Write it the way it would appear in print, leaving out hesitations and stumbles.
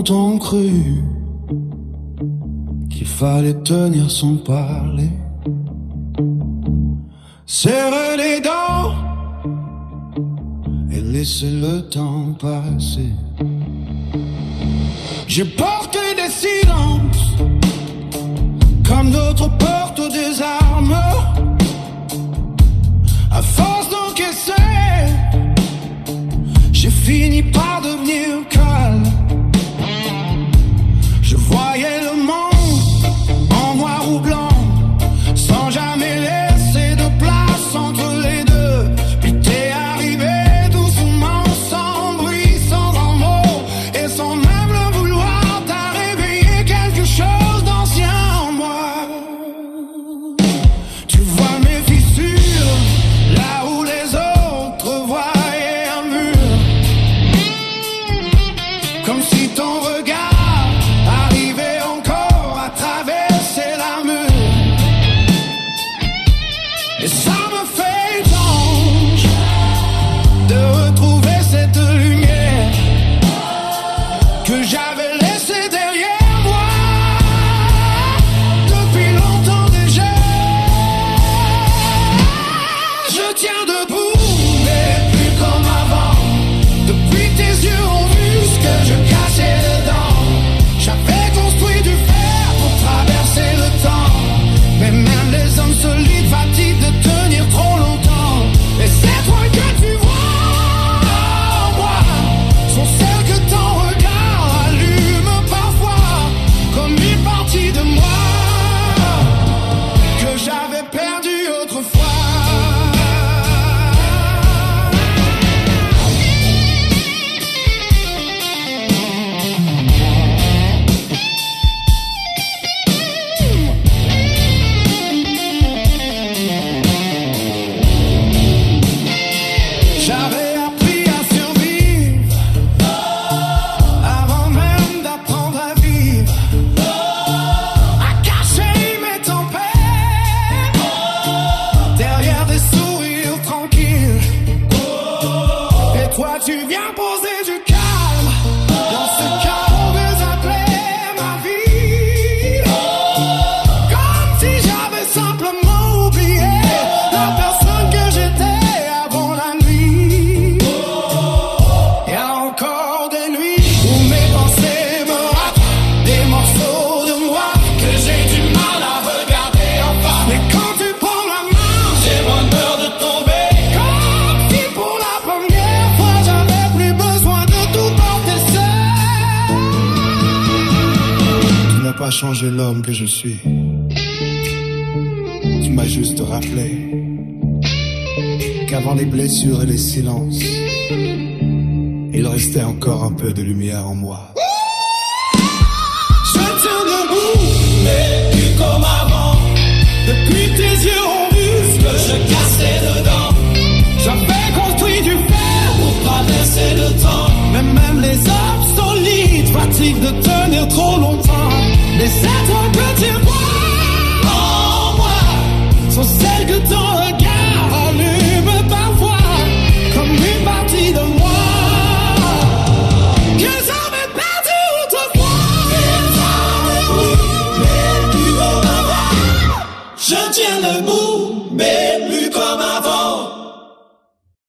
longtemps cru qu'il fallait tenir son parler. Serrer les dents et laisser le temps passer. J'ai porté des silences comme d'autres portent des armes. À force d'encaisser, j'ai fini par devenir calme. Je voyais le monde en noir ou blanc, sans jamais laisser de place entre les deux. Puis t'es arrivé doucement, sans bruit, sans un mot, et sans même le vouloir, t'as réveillé quelque chose d'ancien en moi. Tu vois mes fissures, là où les autres voyaient un mur. Comme si ton regard arrivait encore à traverser l'armure. Et ça me fait étrange de retrouver cette lumière que j'avais laissée derrière moi depuis longtemps déjà. Je tiens debout, mais plus comme avant. Depuis tes yeux ont vu ce que je cachais dedans. J'avais construit du fer pour traverser le temps, mais même les hommes solides fatiguent de tenir trop longtemps. Et ces toi que tu vois en moi sont celles que ton regard allume parfois, comme une partie de moi que j'avais perdue autrefois. J'avais appris à survivre avant même d'apprendre à vivre, à cacher mes tempêtes derrière des sourires tranquilles. Et toi tu viens poser du calme dans ce chaos que j'appelais ma vie, comme si j'avais simplement oublié la personne que j'étais avant la nuit. Y a encore des nuits où mes pensées me ratent, des morceaux de moi que j'ai du mal à regarder en face. Mais quand tu prends ma main, j'ai bonheur de tomber, comme si pour la première fois j'avais plus besoin de tout porter seul. Tu n'as pas changé l'homme que je suis. Tu m'as juste rappelé qu'avant les blessures et les silences, il restait encore un peu de lumière en moi. Je tiens debout, mais plus comme avant. Depuis tes yeux ont vu ce que je cassais dedans. J'avais construit du fer pour traverser le temps, mais même les hommes solides fatiguent de tenir trop longtemps. Les êtres que tu vois en moi sont celles que ton regard allume parfois, comme une partie de moi que j'avais perdu autrefois. Je tiens debout, mais plus